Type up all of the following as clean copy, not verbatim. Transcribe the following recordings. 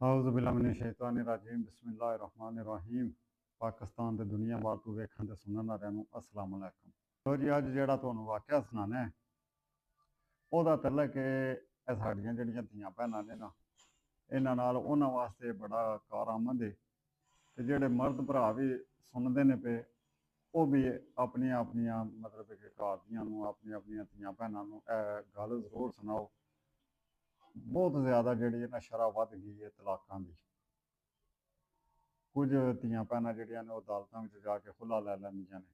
औज़ुबिल्लाहिमिनश्शैतानिर्रजीम बिस्मिल्लाहिर्रहमानिर्रहीम। पाकिस्तान ते दुनिया भर तो वेखण ते सुनन वालिਆਂ ਨੂੰ अस्सलाम वालेकुम। तो जी ਅੱਜ ਜਿਹੜਾ ਤੁਹਾਨੂੰ ਵਾਕਿਆ ਸੁਣਾਉਣਾ ਹੈ ਉਹਦਾ ਤਲਕ ਕਿ ਇਹ ਸਾਡੀਆਂ ਜਿਹੜੀਆਂ ਧੀਆਂ ਭੈਣਾਂ ਨੇ ਨਾ ਇਹਨਾਂ ਨਾਲ ਉਹਨਾਂ ਵਾਸਤੇ ਬੜਾ ਕਾਰਾਮਦ ਹੈ ਤੇ ਜਿਹੜੇ ਮਰਦ ਭਰਾ ਵੀ ਸੁਣਦੇ ਨੇ ਪਏ ਉਹ ਵੀ ਆਪਣੀਆਂ ਆਪਣੀਆਂ ਮਤਲਬ ਕਿ ਘਰ ਦੀਆਂ ਨੂੰ ਆਪਣੀਆਂ ਆਪਣੀਆਂ ਧੀਆਂ ਭੈਣਾਂ ਨੂੰ ਇਹ ਗੱਲ ਜ਼ਰੂਰ ਸੁਣਾਓ। ਬਹੁਤ ਜ਼ਿਆਦਾ ਜਿਹੜੀ ਹੈ ਨਾ ਸ਼ਰ੍ਹਾ ਵੱਧ ਗਈ ਹੈ ਤਲਾਕਾਂ ਦੀ। ਕੁਝ ਧੀਆਂ ਭੈਣਾਂ ਜਿਹੜੀਆਂ ਨੇ ਉਹ ਅਦਾਲਤਾਂ ਵਿੱਚ ਜਾ ਕੇ ਖੁੱਲ੍ਹਾ ਲੈ ਲੈਂਦੀਆਂ ਨੇ,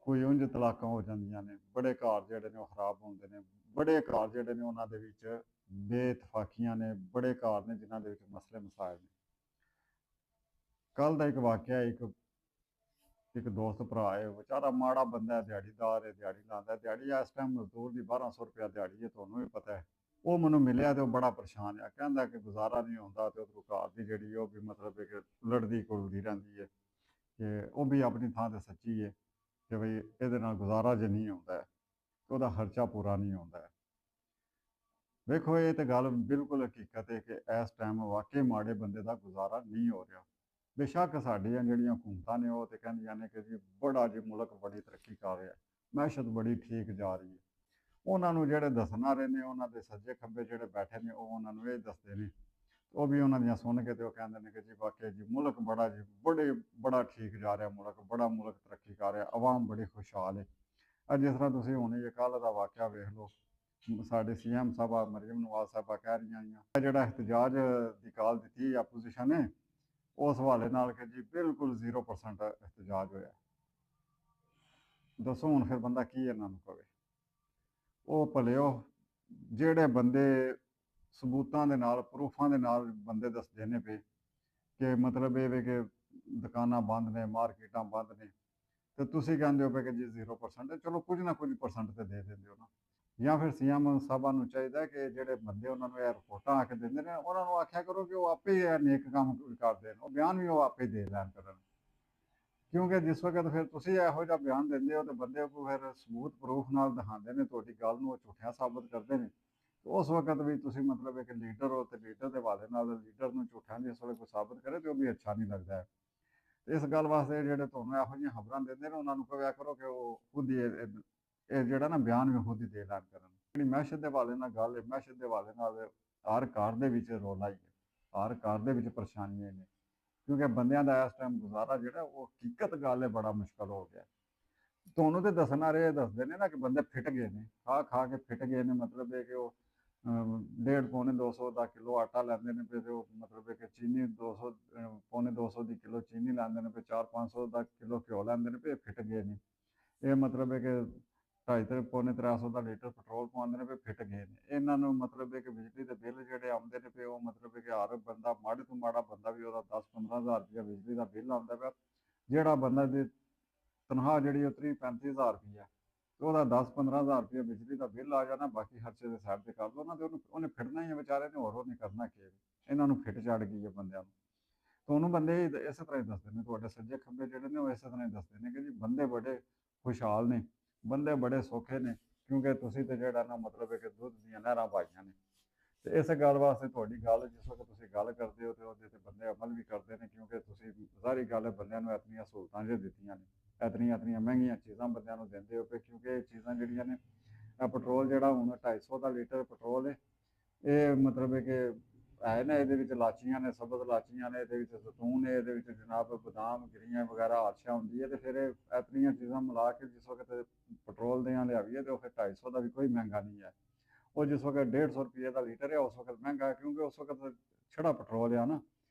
ਕੋਈ ਉਂਝ ਤਲਾਕਾਂ ਹੋ ਜਾਂਦੀਆਂ ਨੇ। ਬੜੇ ਘਰ ਜਿਹੜੇ ਨੇ ਉਹ ਖਰਾਬ ਹੁੰਦੇ ਨੇ, ਬੜੇ ਘਰ ਜਿਹੜੇ ਨੇ ਉਹਨਾਂ ਦੇ ਵਿੱਚ ਬੇਇਤਫਾਕੀਆਂ ਨੇ, ਬੜੇ ਘਰ ਨੇ ਜਿਨ੍ਹਾਂ ਦੇ ਵਿੱਚ ਮਸਲੇ ਮਸਾਇਲ ਨੇ। ਕੱਲ੍ਹ ਦਾ ਇੱਕ ਵਾਕਿਆ ਹੈ, ਇੱਕ ਦੋਸਤ ਭਰਾ ਹੈ, ਵਿਚਾਰਾ ਮਾੜਾ ਬੰਦਾ ਹੈ, ਦਿਹਾੜੀਦਾਰ ਹੈ, ਦਿਹਾੜੀ ਲਾਉਂਦਾ। ਦਿਹਾੜੀ ਇਸ ਟਾਈਮ ਮਜ਼ਦੂਰ ਦੀ 1200 ਰੁਪਇਆ ਦਿਹਾੜੀ ਹੈ, ਤੁਹਾਨੂੰ ਵੀ ਪਤਾ ਹੈ। ਉਹ ਮੈਨੂੰ ਮਿਲਿਆ ਤੇ ਉਹ ਬੜਾ ਪਰੇਸ਼ਾਨ ਆ, ਕਹਿੰਦਾ ਕਿ ਗੁਜ਼ਾਰਾ ਨਹੀਂ ਹੁੰਦਾ ਤੇ ਉਹ ਘਰ ਦੀ ਜਿਹੜੀ ਉਹ ਵੀ ਮਤਲਬ ਹੈ ਕਿ ਲੜਦੀ ਘੁਲਦੀ ਰਹਿੰਦੀ ਹੈ ਕਿ ਉਹ ਵੀ ਆਪਣੀ ਥਾਂ ਤੇ ਸੱਚੀ ਹੈ ਕਿ ਬਈ ਇਹਦੇ ਨਾਲ ਗੁਜ਼ਾਰਾ ਜੇ ਨਹੀਂ ਹੁੰਦਾ ਤੇ ਉਹਦਾ ਖਰਚਾ ਪੂਰਾ ਨਹੀਂ ਹੁੰਦਾ। ਵੇਖੋ ਇਹ ਤੇ ਗੱਲ ਬਿਲਕੁਲ ਹਕੀਕਤ ਹੈ ਕਿ ਇਸ ਟਾਈਮ ਵਾਕਈ ਮਾੜੇ ਬੰਦੇ ਦਾ ਗੁਜ਼ਾਰਾ ਨਹੀਂ ਹੋ ਰਿਹਾ। ਬੇਸ਼ੱਕ ਸਾਡੀਆਂ ਜਿਹੜੀਆਂ ਹਕੂਮਤਾਂ ਨੇ ਉਹ ਤੇ ਕਹਿੰਦੀਆਂ ਨੇ ਕਿ ਜੀ ਬੜਾ ਜੀ ਮੁਲਕ ਬੜੀ ਤਰੱਕੀ ਕਰ ਰਿਹਾ, ਮੈਸ਼ਤ ਬੜੀ ਠੀਕ ਜਾ ਰਹੀ ਹੈ। ਉਹਨਾਂ ਨੂੰ ਜਿਹੜੇ ਦੱਸਣ ਵਾਲੇ ਨੇ ਉਹਨਾਂ ਦੇ ਸੱਜੇ ਖੱਬੇ ਜਿਹੜੇ ਬੈਠੇ ਨੇ ਉਹ ਉਹਨਾਂ ਨੂੰ ਇਹ ਦੱਸਦੇ ਨੇ, ਉਹ ਵੀ ਉਹਨਾਂ ਦੀਆਂ ਸੁਣ ਕੇ ਤੇ ਉਹ ਕਹਿੰਦੇ ਨੇ ਕਿ ਜੀ ਵਾਕਿਆ ਜੀ ਮੁਲਕ ਬੜਾ ਜੀ ਬੜਾ ਠੀਕ ਜਾ ਰਿਹਾ, ਮੁਲਕ ਤਰੱਕੀ ਕਰ ਰਿਹਾ, ਆਵਾਮ ਬੜੀ ਖੁਸ਼ਹਾਲ ਹੈ। ਜਿਸ ਤਰ੍ਹਾਂ ਤੁਸੀਂ ਹੁਣ ਇਹ ਕੱਲ੍ਹ ਦਾ ਵਾਕਿਆ ਵੇਖ ਲਓ, ਸਾਡੇ CM ਸਾਹਿਬਾ ਮਰੀਮ ਨਵਾਜ਼ ਸਾਹਿਬਾ ਕਹਿ ਰਹੀਆਂ ਆਈਆਂ ਜਿਹੜਾ ਇhtਜਾਜ ਦੀ ਕਾਲ ਦਿੱਤੀ ਆਪੋਜੀਸ਼ਨ ਨੇ ਉਸ ਹਵਾਲੇ ਨਾਲ ਕਿ ਜੀ ਬਿਲਕੁਲ 0% ਇhtਜਾਜ ਹੋਇਆ। ਦੱਸੋ ਹੁਣ ਫਿਰ ਬੰਦਾ ਕੀ ਇਹਨਾਂ ਨੂੰ ਕਵੇ। ਉਹ ਭਲਿਓ ਜਿਹੜੇ ਬੰਦੇ ਸਬੂਤਾਂ ਦੇ ਨਾਲ ਪ੍ਰੂਫਾਂ ਦੇ ਨਾਲ ਬੰਦੇ ਦੱਸਦੇ ਨੇ ਪਏ ਕਿ ਮਤਲਬ ਇਹ ਵੇ ਕਿ ਦੁਕਾਨਾਂ ਬੰਦ ਨੇ, ਮਾਰਕੀਟਾਂ ਬੰਦ ਨੇ, ਤੇ ਤੁਸੀਂ ਕਹਿੰਦੇ ਹੋ ਪਏ ਕਿ ਜੀ 0%, ਚਲੋ ਕੁਝ ਨਾ ਕੁਝ ਪਰਸੈਂਟ ਤੇ ਦੇ ਦਿੰਦੇ ਹੋ ਨਾ। ਜਾਂ ਫਿਰ CM ਸਾਹਿਬਾਂ ਨੂੰ ਚਾਹੀਦਾ ਕਿ ਜਿਹੜੇ ਬੰਦੇ ਉਹਨਾਂ ਨੂੰ ਇਹ ਰਿਪੋਰਟਾਂ ਆ ਕੇ ਦਿੰਦੇ ਨੇ ਉਹਨਾਂ ਨੂੰ ਆਖਿਆ ਕਰੋ ਕਿ ਉਹ ਆਪੇ ਹੀ ਨੇਕ ਕੰਮ ਕਰਦੇ ਨੇ, ਉਹ ਬਿਆਨ ਵੀ ਉਹ ਆਪੇ ਦੇ ਲੈਣ ਕਰਨ। ਕਿਉਂਕਿ ਜਿਸ ਵਕਤ ਫਿਰ ਤੁਸੀਂ ਇਹੋ ਜਿਹਾ ਬਿਆਨ ਦਿੰਦੇ ਹੋ ਤੇ ਬੰਦੇ ਕੋਲ ਫਿਰ ਸਬੂਤ ਪ੍ਰੂਫ ਨਾਲ ਦਿਖਾਉਂਦੇ ਨੇ ਤੁਹਾਡੀ ਗੱਲ ਨੂੰ, ਉਹ ਝੂਠਿਆ ਸਾਬਤ ਕਰਦੇ ਨੇ। ਉਸ ਵਕਤ ਵੀ ਤੁਸੀਂ ਮਤਲਬ ਇੱਕ ਲੀਡਰ ਹੋ ਤੇ ਲੀਡਰ ਦੇ ਹਵਾਲੇ ਨਾਲ ਲੀਡਰ ਨੂੰ ਝੂਠਿਆਂ ਜਿਸ ਵੇਲੇ ਕੋਈ ਸਾਬਤ ਕਰੇ ਤੇ ਉਹ ਵੀ ਅੱਛਾ ਨਹੀਂ ਲੱਗਦਾ ਹੈ। ਇਸ ਗੱਲ ਵਾਸਤੇ ਜਿਹੜੇ ਤੁਹਾਨੂੰ ਇਹੋ ਜਿਹੀਆਂ ਖਬਰਾਂ ਦਿੰਦੇ ਨੇ ਉਹਨਾਂ ਨੂੰ ਕਰਿਆ ਕਰੋ ਕਿ ਉਹ ਖੁਦ ਹੀ ਇਹ ਜਿਹੜਾ ਨਾ ਬਿਆਨ ਵੀ ਖੁਦ ਹੀ ਦੇ ਲੈਣ ਕਰਨ। ਜਿਹੜੀ ਮੈਸ਼ਤ ਦੇ ਹਵਾਲੇ ਨਾਲ ਗੱਲ ਹੈ, ਮੈਸ਼ਤ ਦੇ ਹਵਾਲੇ ਨਾਲ ਹਰ ਘਰ ਦੇ ਵਿੱਚ ਰੌਲਾ ਹੀ ਹੈ, ਹਰ ਘਰ ਦੇ ਵਿੱਚ ਪਰੇਸ਼ਾਨੀਆਂ ਨੇ। ਕਿਉਂਕਿ ਬੰਦਿਆਂ ਦਾ ਇਸ ਟਾਈਮ ਗੁਜ਼ਾਰਾ ਜਿਹੜਾ ਉਹ ਹਕੀਕਤ ਗੱਲ ਹੈ ਬੜਾ ਮੁਸ਼ਕਲ ਹੋ ਗਿਆ। ਤੁਹਾਨੂੰ ਤੇ ਦੱਸਣ ਵਾਲੇ ਦੱਸਦੇ ਨੇ ਨਾ ਕਿ ਬੰਦੇ ਫਿੱਟ ਗਏ ਨੇ, ਖਾ ਕੇ ਫਿੱਟ ਗਏ ਨੇ। ਮਤਲਬ ਇਹ ਕਿ ਉਹ 1.5 ਪੌਣੇ 200 ਦਾ ਕਿਲੋ ਆਟਾ ਲੈਂਦੇ ਨੇ ਪਏ ਤੇ ਉਹ ਮਤਲਬ ਹੈ ਕਿ ਚੀਨੀ 200 ਪੌਣੇ 200 ਦੀ ਕਿਲੋ ਚੀਨੀ ਲੈਂਦੇ ਨੇ ਪਏ, 400-500 ਦਾ ਕਿਲੋ ਘਿਓ ਲੈਂਦੇ ਨੇ ਪਏ, ਫਿੱਟ ਗਏ ਨੇ। ਇਹ ਮਤਲਬ ਹੈ ਕਿ 250 ਪੌਣੇ 300 ਦਾ ਲੀਟਰ ਪੈਟਰੋਲ ਪਵਾਉਂਦੇ ਨੇ ਪਏ, ਫਿੱਟ ਗਏ ਨੇ। ਇਹਨਾਂ ਨੂੰ ਮਤਲਬ ਹੈ ਕਿ ਬਿਜਲੀ ਦੇ ਬਿੱਲ ਜਿਹੜੇ ਆਉਂਦੇ ਨੇ ਪਏ ਉਹ ਮਤਲਬ ਹੈ ਕਿ ਹਰ ਬੰਦਾ ਮਾੜੇ ਤੋਂ ਮਾੜਾ ਬੰਦਾ ਵੀ ਉਹਦਾ 10-15 ਹਜ਼ਾਰ ਰੁਪਇਆ ਬਿਜਲੀ ਦਾ ਬਿੱਲ ਆਉਂਦਾ ਪਿਆ। ਜਿਹੜਾ ਬੰਦਾ ਦੀ ਤਨਖਾਹ ਜਿਹੜੀ ਉਹ 30-35 ਹਜ਼ਾਰ ਰੁਪਇਆ ਤੇ ਉਹਦਾ 10-15 ਹਜ਼ਾਰ ਰੁਪਇਆ ਬਿਜਲੀ ਦਾ ਬਿੱਲ ਆ ਜਾਣਾ, ਬਾਕੀ ਖਰਚੇ ਦੇ ਸਾਈਡ ਤੇ ਕਰ ਦੋ ਨਾ ਤੇ ਉਹਨੇ ਫਿਟਣਾ ਹੀ ਹੈ ਵਿਚਾਰੇ ਨੇ, ਹੋਰ ਉਹਨੇ ਕਰਨਾ ਕੀ। ਇਹਨਾਂ ਨੂੰ ਫਿੱਟ ਚੜ ਗਈ ਹੈ ਬੰਦਿਆਂ ਨੂੰ। ਤੁਹਾਨੂੰ ਬੰਦੇ ਇਸੇ ਤਰ੍ਹਾਂ ਹੀ ਦੱਸਦੇ ਨੇ, ਤੁਹਾਡੇ ਸੱਜੇ ਖੱਬੇ ਜਿਹੜੇ ਨੇ ਉਹ ਇਸੇ ਤਰ੍ਹਾਂ ਹੀ ਦੱਸਦੇ ਨੇ ਕਿ ਜੀ ਬੰਦੇ ਬੜੇ ਖੁਸ਼ਹਾਲ ਨੇ, ਬੰਦੇ ਬੜੇ ਸੌਖੇ ਨੇ, ਕਿਉਂਕਿ ਤੁਸੀਂ ਤੇ ਜਿਹੜਾ ਨਾ ਮਤਲਬ ਹੈ ਕਿ ਦੁੱਧ ਦੀਆਂ ਨਹਿਰਾਂ ਪਾਈਆਂ ਨੇ। ਤੇ ਇਸ ਗੱਲ ਵਾਸਤੇ ਤੁਹਾਡੀ ਗੱਲ ਜਿਸ ਵਕਤ ਤੁਸੀਂ ਗੱਲ ਕਰਦੇ ਹੋ ਤੇ ਉਹਦੇ ਤੇ ਬੰਦੇ ਅਮਲ ਵੀ ਕਰਦੇ ਨੇ, ਕਿਉਂਕਿ ਤੁਸੀਂ ਸਾਰੀ ਗੱਲ ਬੰਦਿਆਂ ਨੂੰ ਇਤਨੀਆਂ ਸਹੂਲਤਾਂ ਜੇ ਦਿੱਤੀਆਂ ਨੇ, ਇਤਨੀਆਂ ਮਹਿੰਗੀਆਂ ਚੀਜ਼ਾਂ ਬੰਦਿਆਂ ਨੂੰ ਦਿੰਦੇ ਹੋ ਪਏ। ਕਿਉਂਕਿ ਇਹ ਚੀਜ਼ਾਂ ਜਿਹੜੀਆਂ ਨੇ ਪੈਟਰੋਲ ਜਿਹੜਾ ਹੁਣ 250 ਦਾ ਲੀਟਰ ਪੈਟਰੋਲ ਹੈ, ਇਹ ਮਤਲਬ ਹੈ ਕਿ ਹੈ ਨਾ ਇਹਦੇ ਵਿੱਚ ਲਾਚੀਆਂ ਨੇ, ਸਬਜ਼ ਲਾਚੀਆਂ ਨੇ, ਇਹਦੇ ਵਿੱਚ ਜ਼ੈਤੂਨ ਹੈ, ਇਹਦੇ ਵਿੱਚ ਜਨਾਬ ਬਦਾਮ ਗਿਰੀਆਂ ਵਗੈਰਾ ਆਰਸ਼ਾ ਹੁੰਦੀ ਹੈ। ਤੇ ਫਿਰ ਇਤਨੀਆਂ ਚੀਜ਼ਾਂ ਮਿਲਾ ਕੇ ਜਿਸ ਵਕਤ ਪੈਟਰੋਲ ਦੀਆਂ ਲਿਆਵੀਏ ਤੇ ਉਹ ਫਿਰ 250 ਦਾ ਵੀ ਕੋਈ ਮਹਿੰਗਾ ਨਹੀਂ ਹੈ। ਉਹ ਜਿਸ ਵਕਤ 150 ਰੁਪਏ ਦਾ ਲੀਟਰ ਹੈ ਉਸ ਵਕਤ ਮਹਿੰਗਾ ਹੈ, ਕਿਉਂਕਿ ਉਸ ਵਕਤ ਛੜਾ ਪੈਟਰੋਲ ਆ ਨਾ।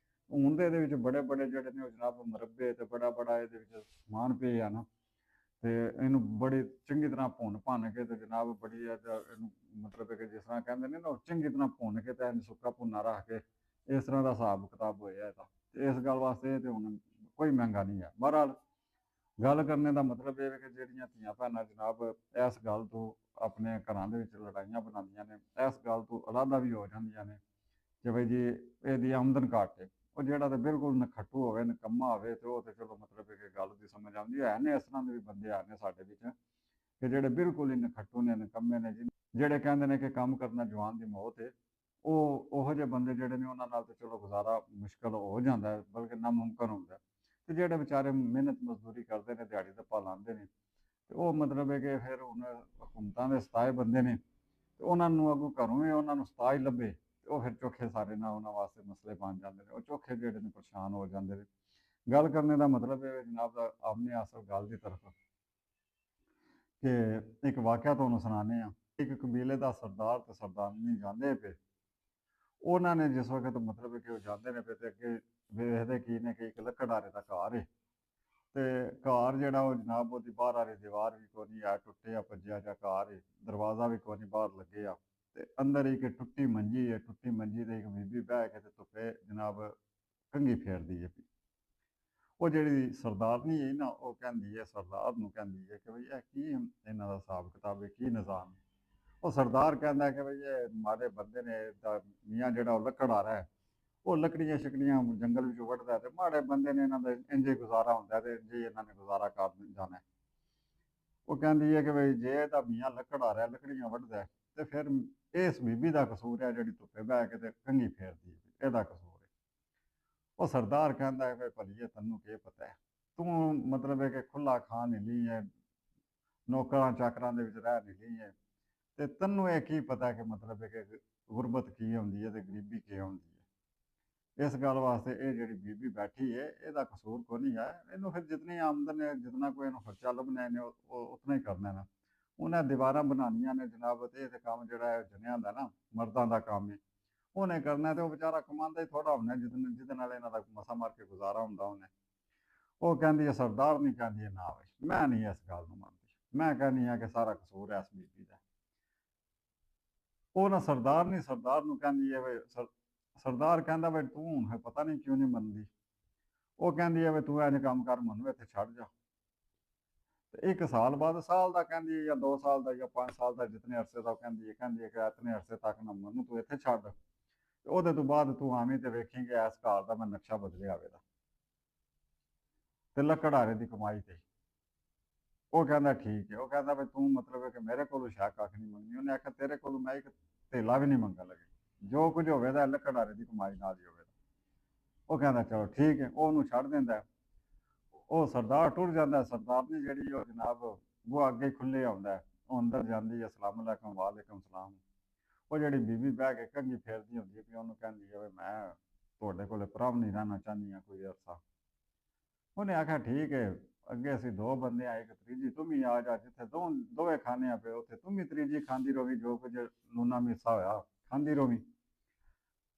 ਹੁਣ ਤੇ ਇਹਦੇ ਵਿੱਚ ਬੜੇ ਜਿਹੜੇ ਨੇ ਉਹ ਜਨਾਬ ਮੁਰੱਬੇ ਤੇ ਬੜਾ ਇਹਦੇ ਵਿੱਚ ਸਮਾਨ ਪਏ ਆ ਨਾ, ਤੇ ਇਹਨੂੰ ਬੜੀ ਚੰਗੀ ਤਰ੍ਹਾਂ ਭੁੰਨ ਕੇ ਤੇ ਜਨਾਬ ਬੜੀ ਇਹਨੂੰ ਮਤਲਬ ਹੈ ਕਿ ਜਿਸ ਤਰ੍ਹਾਂ ਕਹਿੰਦੇ ਨੇ ਨਾ ਉਹ ਚੰਗੀ ਤਰ੍ਹਾਂ ਭੁੰਨ ਕੇ ਤੇ ਇਹਨੂੰ ਸੁੱਕਾ ਭੁੰਨਾ ਰੱਖ ਕੇ ਇਸ ਤਰ੍ਹਾਂ ਦਾ ਹਿਸਾਬ ਕਿਤਾਬ ਹੋਇਆ ਇਹਦਾ। ਤੇ ਇਸ ਗੱਲ ਵਾਸਤੇ ਤੇ ਹੁਣ ਕੋਈ ਮਹਿੰਗਾ ਨਹੀਂ ਹੈ। ਬਹਰਹਾਲ ਗੱਲ ਕਰਨੇ ਦਾ ਮਤਲਬ ਇਹ ਹੈ ਕਿ ਜਿਹੜੀਆਂ ਧੀਆਂ ਭੈਣਾਂ ਜਨਾਬ ਇਸ ਗੱਲ ਤੋਂ ਆਪਣੇ ਘਰਾਂ ਦੇ ਵਿੱਚ ਲੜਾਈਆਂ ਬਣਾਉਂਦੀਆਂ ਨੇ, ਇਸ ਗੱਲ ਤੋਂ ਅਲਾਦਾ ਵੀ ਹੋ ਜਾਂਦੀਆਂ ਨੇ ਕਿ ਬਈ ਜੀ ਇਹਦੀ ਆਮਦਨ ਘੱਟ ਹੈ। ਉਹ ਜਿਹੜਾ ਤਾਂ ਬਿਲਕੁਲ ਨਖੱਟੂ ਹੋਵੇ, ਨਿਕੰਮਾ ਹੋਵੇ ਤੇ ਉਹ ਤੇ ਚਲੋ ਮਤਲਬ ਹੈ ਕਿ ਗੱਲ ਦੀ ਸਮਝ ਆਉਂਦੀ ਹੈ ਨੇ। ਇਸ ਤਰ੍ਹਾਂ ਦੇ ਵੀ ਬੰਦੇ ਆ ਨੇ ਸਾਡੇ ਵਿੱਚ ਕਿ ਜਿਹੜੇ ਬਿਲਕੁਲ ਹੀ ਨਖੱਟੂ ਨੇ, ਨਿਕੰਮੇ ਨੇ, ਜਿਹੜੇ ਕਹਿੰਦੇ ਨੇ ਕਿ ਕੰਮ ਕਰਨਾ ਜਵਾਨ ਦੀ ਮੌਤ ਹੈ। ਉਹ ਉਹੋ ਜਿਹੇ ਬੰਦੇ ਜਿਹੜੇ ਨੇ ਉਹਨਾਂ ਨਾਲ ਤਾਂ ਚਲੋ ਗੁਜ਼ਾਰਾ ਮੁਸ਼ਕਲ ਹੋ ਜਾਂਦਾ ਹੈ, ਬਲਕਿ ਨਾਮੁਮਕਿਨ ਹੁੰਦਾ ਹੈ। ਤੇ ਜਿਹੜੇ ਵਿਚਾਰੇ ਮਿਹਨਤ ਮਜ਼ਦੂਰੀ ਕਰਦੇ ਨੇ, ਦਿਹਾੜੀ ਧੱਪਾ ਲਾਉਂਦੇ ਨੇ, ਤੇ ਉਹ ਮਤਲਬ ਹੈ ਕਿ ਫਿਰ ਹੁਣ ਹਕੂਮਤਾਂ ਦੇ ਸਤਾਏ ਬੰਦੇ ਨੇ, ਤੇ ਉਹਨਾਂ ਨੂੰ ਅੱਗੋਂ ਘਰੋਂ ਹੀ ਉਹਨਾਂ ਨੂੰ ਸਤਾਅ ਹੀ ਲੱਭੇ, ਤੇ ਉਹ ਫਿਰ ਚੋਖੇ ਸਾਰੇ ਨਾਲ ਉਹਨਾਂ ਵਾਸਤੇ ਮਸਲੇ ਬਣ ਜਾਂਦੇ ਨੇ। ਉਹ ਚੋਖੇ ਜਿਹੜੇ ਨੇ ਪਰੇਸ਼ਾਨ ਹੋ ਜਾਂਦੇ ਨੇ। ਗੱਲ ਕਰਨੇ ਦਾ ਮਤਲਬ ਇਹ ਹੈ ਜਨਾਬ ਦਾ ਆਪਣੇ ਅਸਲ ਗੱਲ ਦੀ ਤਰਫ ਕਿ ਇੱਕ ਵਾਕਿਆ ਤੁਹਾਨੂੰ ਸੁਣਾਉਂਦੇ ਹਾਂ। ਇੱਕ ਕਬੀਲੇ ਦਾ ਸਰਦਾਰ ਤੇ ਸਰਦਾਰਨੀ ਜਾਂਦੇ ਪਏ। ਉਹਨਾਂ ਨੇ ਜਿਸ ਵਕਤ ਮਤਲਬ ਕਿ ਉਹ ਜਾਂਦੇ ਨੇ ਪਏ ਤੇ ਅੱਗੇ ਵੇਖਦੇ ਕੀ ਨੇ ਕਿ ਇੱਕ ਲੱਕੜਹਾਰੇ ਦਾ ਘਰ ਹੈ। ਤੇ ਘਰ ਜਿਹੜਾ ਉਹ ਜਨਾਬ ਉਹਦੀ ਬਾਹਰ ਵਾਲੀ ਦੀਵਾਰ ਵੀ ਕੋਈ ਨਹੀਂ ਆ, ਟੁੱਟਿਆ ਭੱਜਿਆ ਜਿਹਾ ਘਰ ਹੈ। ਦਰਵਾਜ਼ਾ ਵੀ ਕੋਈ ਨਹੀਂ ਬਾਹਰ ਲੱਗੇ ਆ। ਤੇ ਅੰਦਰ ਇੱਕ ਟੁੱਟੀ ਮੰਜੀ ਹੈ। ਟੁੱਟੀ ਮੰਜੀ ਤੇ ਇੱਕ ਬੀਬੀ ਬਹਿ ਕੇ ਤੇ ਧੁੱਪੇ ਜਨਾਬ ਕੰਘੀ ਫੇਰਦੀ ਹੈ। ਉਹ ਜਿਹੜੀ ਸਰਦਾਰਨੀ ਹੈ ਨਾ, ਉਹ ਕਹਿੰਦੀ ਹੈ ਸਰਦਾਰ ਨੂੰ, ਕਹਿੰਦੀ ਹੈ ਕਿ ਬਈ ਇਹ ਕੀ ਇਹਨਾਂ ਦਾ ਹਿਸਾਬ ਕਿਤਾਬ ਹੈ, ਕੀ ਨਿਜ਼ਾਮ ਹੈ। ਉਹ ਸਰਦਾਰ ਕਹਿੰਦਾ ਕਿ ਬਈ ਇਹ ਮਾੜੇ ਬੰਦੇ ਨੇ, ਤਾਂ ਮੀਆਂ ਜਿਹੜਾ ਉਹ ਲੱਕੜਹਾਰਾ ਹੈ, ਉਹ ਲੱਕੜੀਆਂ ਸ਼ਕੜੀਆਂ ਜੰਗਲ ਵਿੱਚੋਂ ਵੱਢਦਾ, ਤੇ ਮਾੜੇ ਬੰਦੇ ਨੇ, ਇਹਨਾਂ ਦਾ ਇੰਝ ਹੀ ਗੁਜ਼ਾਰਾ ਹੁੰਦਾ ਤੇ ਇੰਝ ਹੀ ਇਹਨਾਂ ਨੇ ਗੁਜ਼ਾਰਾ ਕਰ ਜਾਣਾ। ਉਹ ਕਹਿੰਦੀ ਹੈ ਕਿ ਬਈ ਜੇ ਇਹਦਾ ਮੀਆਂ ਲੱਕੜਹਾਰਾ ਲੱਕੜੀਆਂ ਵੱਢਦਾ ਹੈ, ਤੇ ਫਿਰ ਇਸ ਬੀਬੀ ਦਾ ਕਸੂਰ ਹੈ ਜਿਹੜੀ ਧੁੱਪੇ ਬਹਿ ਕੇ ਤੇ ਕੰਘੀ ਫੇਰਦੀ ਹੈ, ਇਹਦਾ ਕਸੂਰ ਹੈ। ਉਹ ਸਰਦਾਰ ਕਹਿੰਦਾ ਹੈ ਵੀ ਭਲੀਏ ਤੈਨੂੰ ਕੀ ਪਤਾ ਹੈ, ਤੂੰ ਮਤਲਬ ਹੈ ਕਿ ਖੁੱਲਾ ਖਾਂ ਨਹੀਂ ਲਈ ਹੈ, ਨੌਕਰਾਂ ਚਾਕਰਾਂ ਦੇ ਵਿੱਚ ਰਹਿ ਨਹੀਂ ਲਈ ਹੈ, ਤੇ ਤੈਨੂੰ ਇਹ ਕੀ ਪਤਾ ਕਿ ਮਤਲਬ ਹੈ ਕਿ ਗੁਰਬਤ ਕੀ ਹੁੰਦੀ ਹੈ ਤੇ ਗਰੀਬੀ ਕੀ ਹੁੰਦੀ ਹੈ। ਇਸ ਗੱਲ ਵਾਸਤੇ ਇਹ ਜਿਹੜੀ ਬੀਬੀ ਬੈਠੀ ਹੈ, ਇਹਦਾ ਕਸੂਰ ਕੋਈ ਨਹੀਂ ਹੈ। ਇਹਨੂੰ ਫਿਰ ਜਿਤਨੀ ਆਮਦਨ ਹੈ, ਜਿਤਨਾ ਕੋਈ ਇਹਨੂੰ ਖਰਚਾ ਲੱਭਣਾ ਇਹਨੇ ਉਹ ਉਤਨਾ ਹੀ ਕਰਨਾ ਨਾ। ਉਹਨੇ ਦੀਵਾਰਾਂ ਬਣਾਉਣੀਆਂ ਨੇ ਜਨਾਬ, ਤੇ ਇਹ ਤੇ ਕੰਮ ਜਿਹੜਾ ਹੈ ਜਨਿਆਂ ਦਾ ਨਾ, ਮਰਦਾਂ ਦਾ ਕੰਮ ਹੈ। ਉਹਨੇ ਕਰਨਾ, ਤੇ ਉਹ ਵਿਚਾਰਾ ਕਮਾਉਂਦਾ ਹੀ ਥੋੜਾ ਹੁੰਦਾ ਜਿਹਦੇ ਨਾਲ ਇਹਨਾਂ ਦਾ ਮਸਾ ਮਾਰ ਕੇ ਗੁਜ਼ਾਰਾ ਹੁੰਦਾ ਉਹਨੇ। ਉਹ ਕਹਿੰਦੀ ਹੈ ਸਰਦਾਰ ਨਹੀਂ, ਕਹਿੰਦੀ ਹੈ ਨਾ ਬਈ ਮੈਂ ਨਹੀਂ ਇਸ ਗੱਲ ਨੂੰ ਮੰਨਦੀ, ਮੈਂ ਕਹਿੰਦੀ ਹਾਂ ਕਿ ਸਾਰਾ ਕਸੂਰ ਹੈ ਇਸ ਬੀਬੀ ਦਾ। ਉਹ ਨਾ ਸਰਦਾਰ ਨਹੀਂ, ਸਰਦਾਰ ਨੂੰ ਕਹਿੰਦੀ ਹੈ ਵੀ ਸਰਦਾਰ ਕਹਿੰਦਾ ਵੀ ਤੂੰ ਹੁਣ ਪਤਾ ਨਹੀਂ ਕਿਉਂ ਨਹੀਂ ਮੰਨਦੀ। ਉਹ ਕਹਿੰਦੀ ਹੈ ਵੀ ਤੂੰ ਇੰਝ ਕੰਮ ਕਰ, ਮੈਨੂੰ ਇੱਥੇ ਛੱਡ ਜਾ। ਤੇ ਇੱਕ ਸਾਲ ਬਾਅਦ, ਸਾਲ ਦਾ ਕਹਿੰਦੀ ਹੈ ਜਾਂ 2 ਸਾਲ ਦਾ ਜਾਂ 5 ਸਾਲ ਦਾ, ਜਿਤਨੇ ਅਰਸੇ ਦਾ ਉਹ ਕਹਿੰਦੀ ਹੈ ਕਿ ਇਤਨੇ ਅਰਸੇ ਤੱਕ ਨਾ ਮੈਨੂੰ ਤੂੰ ਇੱਥੇ ਛੱਡ, ਤੇ ਉਹਦੇ ਤੋਂ ਬਾਅਦ ਤੂੰ ਆਵੀਂ ਤੇ ਵੇਖੇਂਗੇ ਇਸ ਘਰ ਦਾ ਮੈਂ ਨਕਸ਼ਾ ਬਦਲਿਆ ਹੋਵੇਗਾ ਤੇ ਲੱਕੜਹਾਰੇ ਦੀ ਕਮਾਈ ਤੇ। ਉਹ ਕਹਿੰਦਾ ਠੀਕ ਹੈ। ਉਹ ਕਹਿੰਦਾ ਵੀ ਤੂੰ ਮਤਲਬ ਹੈ ਕਿ ਮੇਰੇ ਕੋਲੋਂ ਸ਼ੱਕ ਕੱਖ ਨਹੀਂ ਮੰਗਣੀ। ਉਹਨੇ ਆਖਿਆ ਤੇਰੇ ਕੋਲੋਂ ਮੈਂ ਇੱਕ ਧੇਲਾ ਵੀ ਨਹੀਂ ਮੰਗਣ ਲੱਗੀ, ਜੋ ਕੁਝ ਹੋਵੇਗਾ ਲੱਕੜਹਾਰੇ ਦੀ ਕਮਾਈ ਨਾਲ ਹੀ ਹੋਵੇਗਾ। ਉਹ ਕਹਿੰਦਾ ਚਲੋ ਠੀਕ ਹੈ। ਉਹ ਉਹਨੂੰ ਛੱਡ ਦਿੰਦਾ ਹੈ। ਉਹ ਸਰਦਾਰ ਟੁਰ ਜਾਂਦਾ। ਸਰਦਾਰਨੀ ਜਿਹੜੀ ਉਹ ਜਨਾਬ ਉਹ ਅੱਗੇ ਖੁੱਲੇ ਆਉਂਦਾ ਹੈ, ਉਹ ਅੰਦਰ ਜਾਂਦੀ ਹੈ, ਅਸਲਾਮ ਅਲੈਕਮ ਵਾਲੇਕਮ ਸਲਾਮ। ਉਹ ਜਿਹੜੀ ਬੀਬੀ ਬਹਿ ਕੇ ਕੰਘੀ ਫੇਰਦੀ ਹੁੰਦੀ ਹੈ, ਵੀ ਉਹਨੂੰ ਕਹਿੰਦੀ ਹੈ ਵੀ ਮੈਂ ਤੁਹਾਡੇ ਕੋਲੇ ਪ੍ਰਭ ਨਹੀਂ ਰਹਿਣਾ ਚਾਹੁੰਦੀ ਹਾਂ ਕੋਈ ਅਰਸਾ। ਉਹਨੇ ਆਖਿਆ ਠੀਕ ਹੈ, ਅੱਗੇ ਅਸੀਂ ਦੋ ਬੰਦੇ ਆ, ਇੱਕ ਤੀਜੀ ਤੂੰ ਵੀ ਆ ਜਾ, ਜਿੱਥੇ ਦੋਵੇਂ ਖਾਣੇ ਆ ਪਏ ਉੱਥੇ ਤੂੰ ਵੀ ਤੀਜੀ ਖਾਂਦੀ ਰੋਵੀ, ਜੋ ਕੁਝ ਲੂਣਾ ਮਿੱਸਾ ਹੋਇਆ ਖਾਂਦੀ ਰੋਵੀ।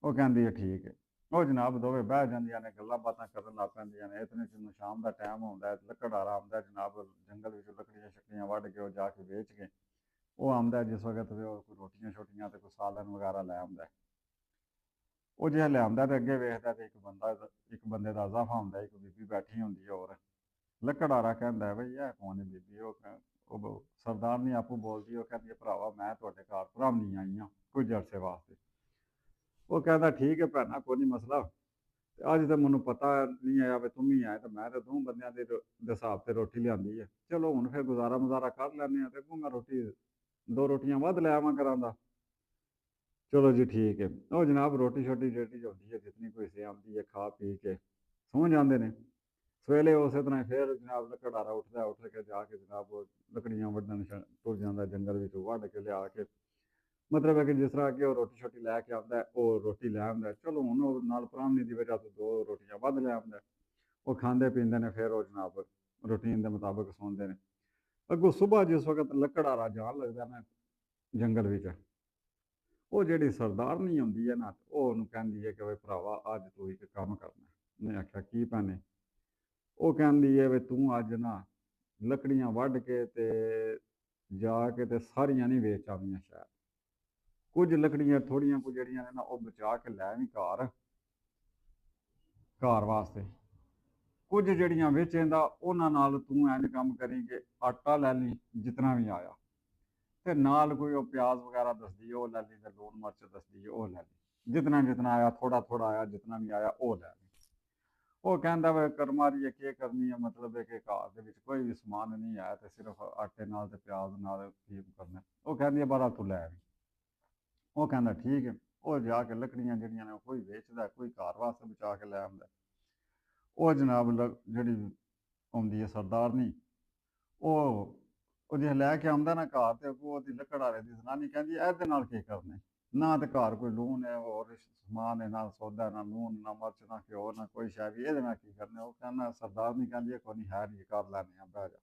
ਉਹ ਕਹਿੰਦੀ ਹੈ ਠੀਕ ਹੈ। ਉਹ ਜਨਾਬ ਦੋਵੇਂ ਬਹਿ ਜਾਂਦੀਆਂ ਨੇ, ਗੱਲਾਂ ਬਾਤਾਂ ਕਰਨ ਲੱਗ ਪੈਂਦੀਆਂ ਨੇ। ਇਤਨੇ ਚ ਸ਼ਾਮ ਦਾ ਟਾਈਮ ਹੁੰਦਾ ਹੈ, ਲੱਕੜਹਾਰਾ ਆਉਂਦਾ ਜਨਾਬ ਜੰਗਲ ਵਿੱਚੋਂ ਲੱਕੜੀਆਂ ਸ਼ਕੜੀਆਂ ਵੱਢ ਕੇ ਉਹ ਜਾ ਕੇ ਵੇਚ ਕੇ ਉਹ ਆਉਂਦਾ। ਜਿਸ ਵਕਤ ਵੀ ਉਹ ਕੋਈ ਰੋਟੀਆਂ ਛੋਟੀਆਂ ਤੇ ਕੋਈ ਸਾਲਨ ਵਗੈਰਾ ਲੈ ਆਉਂਦਾ। ਉਹ ਜੇ ਲਿਆਉਂਦਾ ਤੇ ਅੱਗੇ ਵੇਖਦਾ ਤੇ ਇੱਕ ਬੰਦੇ ਦਾ ਇਜ਼ਾਫਾ ਹੁੰਦਾ, ਇੱਕ ਬੀਬੀ ਬੈਠੀ ਹੁੰਦੀ ਹੈ। ਹੋਰ ਲੱਕੜਹਾਰਾ ਕਹਿੰਦਾ ਹੈ ਬਈ ਇਹ ਕੌਣ ਹੈ ਬੀਬੀ। ਉਹ ਸਰਦਾਰਨੀ ਆਪੂ ਬੋਲਦੀ, ਉਹ ਕਹਿੰਦੀ ਹੈ ਭਰਾਵਾ ਮੈਂ ਤੁਹਾਡੇ ਘਰ ਭਰਾਵਣੀ ਆਈ ਹਾਂ ਕੁਝ ਅਰਸੇ ਵਾਸਤੇ। ਉਹ ਕਹਿੰਦਾ ਠੀਕ ਹੈ ਭੈਣਾ, ਕੋਈ ਨਹੀਂ ਮਸਲਾ। ਤੇ ਅੱਜ ਤਾਂ ਮੈਨੂੰ ਪਤਾ ਨਹੀਂ ਆਇਆ ਵੀ ਤੂੰ ਵੀ ਆਇਆ, ਤੇ ਮੈਂ ਤਾਂ ਦੋ ਬੰਦਿਆਂ ਦੇ ਹਿਸਾਬ ਤੇ ਰੋਟੀ ਲਿਆਂਦੀ ਹੈ। ਚਲੋ ਹੁਣ ਫਿਰ ਗੁਜ਼ਾਰਾ ਮੁਜ਼ਾਰਾ ਕਰ ਲੈਂਦੇ ਹਾਂ, ਤੇ ਅੱਗੋਂ ਮੈਂ ਰੋਟੀ 2 ਰੋਟੀਆਂ ਵੱਧ ਲੈ ਆਵਾਂ ਕਰਾਂਦਾ। ਚਲੋ ਜੀ ਠੀਕ ਹੈ। ਉਹ ਜਨਾਬ ਰੋਟੀ ਛੋਟੀ ਜਿਹੜੀ ਹੁੰਦੀ ਹੈ, ਜਿਤਨੀ ਕੋਈ ਸੇ ਆਉਂਦੀ ਹੈ, ਖਾ ਪੀ ਕੇ ਸੌਂ ਜਾਂਦੇ ਨੇ। ਸਵੇਲੇ ਉਸੇ ਤਰ੍ਹਾਂ ਫਿਰ ਜਨਾਬ ਲੱਕੜਹਾਰਾ ਉੱਠਦਾ, ਉੱਠ ਕੇ ਜਾ ਕੇ ਜਨਾਬ ਉਹ ਲੱਕੜੀਆਂ ਵੱਢਣ ਤੁਰ ਜਾਂਦਾ ਜੰਗਲ ਵਿੱਚੋਂ, ਵੱਢ ਕੇ ਲਿਆ ਕੇ ਮਤਲਬ ਹੈ ਕਿ ਜਿਸ ਤਰ੍ਹਾਂ ਕਿ ਉਹ ਰੋਟੀ ਛੋਟੀ ਲੈ ਕੇ ਆਉਂਦਾ, ਉਹ ਰੋਟੀ ਲੈ ਆਉਂਦਾ। ਚਲੋ ਹੁਣ ਉਹ ਨਾਲ ਪ੍ਰਾਹਮਣੀ ਦੀ ਵਜ੍ਹਾ ਤੋਂ 2 ਰੋਟੀਆਂ ਵੱਧ ਲੈ ਆਉਂਦਾ। ਉਹ ਖਾਂਦੇ ਪੀਂਦੇ ਨੇ, ਫਿਰ ਉਹ ਜਨਾਬ ਰੂਟੀਨ ਦੇ ਮੁਤਾਬਕ ਸੌਂਦੇ ਨੇ। ਅੱਗੋਂ ਸੁਬਾਹ ਜਿਸ ਵਕਤ ਲੱਕੜਹਾਰਾ ਜਾਣ ਲੱਗਦਾ ਨਾ ਜੰਗਲ ਵਿੱਚ, ਉਹ ਜਿਹੜੀ ਸਰਦਾਰਨੀ ਹੁੰਦੀ ਹੈ ਨਾ, ਉਹ ਉਹਨੂੰ ਕਹਿੰਦੀ ਹੈ ਕਿ ਵੀ ਭਰਾਵਾ ਅੱਜ ਤੂੰ ਇੱਕ ਕੰਮ ਕਰਨਾ। ਉਹਨੇ ਆਖਿਆ ਕੀ ਭੈਣੇ। ਉਹ ਕਹਿੰਦੀ ਹੈ ਵੀ ਤੂੰ ਅੱਜ ਨਾ ਲੱਕੜੀਆਂ ਵੱਢ ਕੇ ਤੇ ਜਾ ਕੇ ਤੇ ਸਾਰੀਆਂ ਨਹੀਂ ਵੇਚ ਆਉਣੀਆਂ ਸ਼ਾਇਦ, ਕੁਝ ਲੱਕੜੀਆਂ ਥੋੜੀਆਂ ਕੁ ਜਿਹੜੀਆਂ ਨੇ ਨਾ ਉਹ ਬਚਾ ਕੇ ਲੈ ਆਵੀਂ ਘਰ ਵਾਸਤੇ। ਕੁਝ ਜਿਹੜੀਆਂ ਵੇਚੇਂਦਾ ਉਹਨਾਂ ਨਾਲ ਤੂੰ ਇੰਝ ਕੰਮ ਕਰੀ ਕਿ ਆਟਾ ਲੈ ਲਈ ਜਿਤਨਾ ਵੀ ਆਇਆ, ਤੇ ਨਾਲ ਕੋਈ ਉਹ ਪਿਆਜ਼ ਵਗੈਰਾ ਦੱਸਦੀ ਉਹ ਲੈ ਲਈ, ਤੇ ਲੂਣ ਮਿਰਚ ਦੱਸਦੀ ਉਹ ਲੈ ਲਈ, ਜਿਤਨਾ ਜਿਤਨਾ ਆਇਆ ਥੋੜਾ ਥੋੜਾ ਆਇਆ, ਜਿਤਨਾ ਵੀ ਆਇਆ ਉਹ ਲੈ ਲਈ। ਉਹ ਕਹਿੰਦਾ ਵੇ ਕਰਮਾਰੀ ਕੀ ਕਰਨੀ ਹੈ, ਮਤਲਬ ਹੈ ਕਿ ਘਰ ਦੇ ਵਿੱਚ ਕੋਈ ਵੀ ਸਮਾਨ ਨਹੀਂ ਆਇਆ, ਤੇ ਸਿਰਫ ਆਟੇ ਨਾਲ ਤੇ ਪਿਆਜ਼ ਨਾਲ ਕੀ ਕਰਨਾ। ਉਹ ਕਹਿੰਦੀ ਹੈ ਬਾਰਾ ਤੂੰ ਲੈ ਆਵੀਂ। ਉਹ ਕਹਿੰਦਾ ਠੀਕ ਹੈ। ਉਹ ਜਾ ਕੇ ਲੱਕੜੀਆਂ ਜਿਹੜੀਆਂ ਨੇ ਕੋਈ ਵੇਚਦਾ, ਕੋਈ ਘਰ ਵਾਸਤੇ ਬਚਾ ਕੇ ਲੈ ਆਉਂਦਾ। ਉਹ ਜਨਾਬ ਜਿਹੜੀ ਆਉਂਦੀ ਹੈ ਸਰਦਾਰਨੀ, ਉਹ ਜੇ ਲੈ ਕੇ ਆਉਂਦਾ ਨਾ ਘਰ, ਤੇ ਉਹਦੀ ਲੱਕੜ ਵਾਲੇ ਦੀ ਜ਼ਨਾਨੀ ਕਹਿੰਦੀ ਇਹਦੇ ਨਾਲ ਕੀ ਕਰਨੇ, ਨਾ ਤੇ ਘਰ ਕੋਈ ਲੂਣ ਹੈ, ਹੋਰ ਸਮਾਨ ਹੈ, ਨਾ ਸੌਦਾ, ਨਾ ਲੂਣ, ਨਾ ਮਿਰਚ, ਨਾ ਘਿਓ, ਨਾ ਕੋਈ ਸ਼ੈ ਵੀ, ਇਹਦੇ ਨਾਲ ਕੀ ਕਰਨੇ। ਉਹ ਕਹਿੰਦਾ ਸਰਦਾਰਨੀ ਕਹਿੰਦੀ ਕੋਈ ਨਹੀਂ ਹੈ ਨਹੀਂ, ਕਰ ਲੈਂਦੇ ਆ, ਬਹਿ ਜਾ।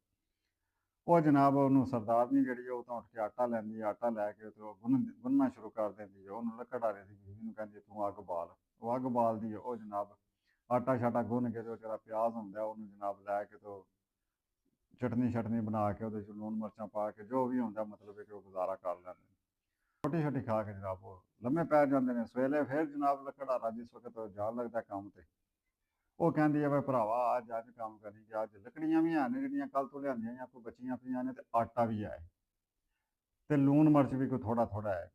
ਉਹ ਜਨਾਬ ਉਹਨੂੰ ਸਰਦਾਰਨੀ ਜਿਹੜੀ ਉਹ ਤਾਂ ਉੱਠ ਕੇ ਆਟਾ ਲੈਂਦੀ, ਆਟਾ ਲੈ ਕੇ ਤੇ ਉਹ ਗੁੰਨਣਾ ਸ਼ੁਰੂ ਕਰ ਦਿੰਦੀ ਹੈ। ਉਹਨੂੰ ਲੱਕੜ ਵਾਲੇ ਦੀ ਬੀਵੀ ਨੂੰ ਕਹਿੰਦੀ ਤੂੰ ਅੱਗ ਬਾਲ। ਉਹ ਅੱਗ ਬਾਲਦੀ ਹੈ। ਉਹ ਜਨਾਬ ਆਟਾ ਸ਼ਾਟਾ ਗੁੰਨ ਕੇ ਤੇ ਉਹ ਜਿਹੜਾ ਪਿਆਜ਼ ਹੁੰਦਾ ਉਹਨੂੰ ਜਨਾਬ ਲੈ ਕੇ ਤੇ ਚਟਨੀ ਬਣਾ ਕੇ ਉਹਦੇ 'ਚ ਲੂਣ ਮਿਰਚਾਂ ਪਾ ਕੇ ਜੋ ਵੀ ਹੁੰਦਾ ਮਤਲਬ ਕਿ ਉਹ ਗੁਜ਼ਾਰਾ ਕਰ ਲੈਂਦੇ ਨੇ। ਰੋਟੀ ਸ਼ੋਟੀ ਖਾ ਕੇ ਜਨਾਬ ਉਹ ਲੰਮੇ ਪੈ ਜਾਂਦੇ ਨੇ। ਸਵੇਰੇ ਫਿਰ ਜਨਾਬ ਲੱਕੜਹਾਰਾ ਜਿਸ ਵਕਤ ਜਾਣ ਲੱਗਦਾ ਕੰਮ ਤੇ, ਉਹ ਕਹਿੰਦੀ ਹੈ ਵੀ ਭਰਾਵਾ ਅੱਜ ਕੰਮ ਕਰੀ ਕਿ ਅੱਜ ਲੱਕੜੀਆਂ ਵੀ ਹਨ ਜਿਹੜੀਆਂ ਕੱਲ ਤੋਂ ਲਿਆਂਦੀਆਂ ਜਾਂ ਕੋਈ ਬਚੀਆਂ ਪਈਆਂ ਨੇ, ਤੇ ਆਟਾ ਵੀ ਹੈ, ਤੇ ਲੂਣ ਮਿਰਚ ਵੀ ਕੋਈ ਥੋੜਾ ਥੋੜਾ ਹੈ।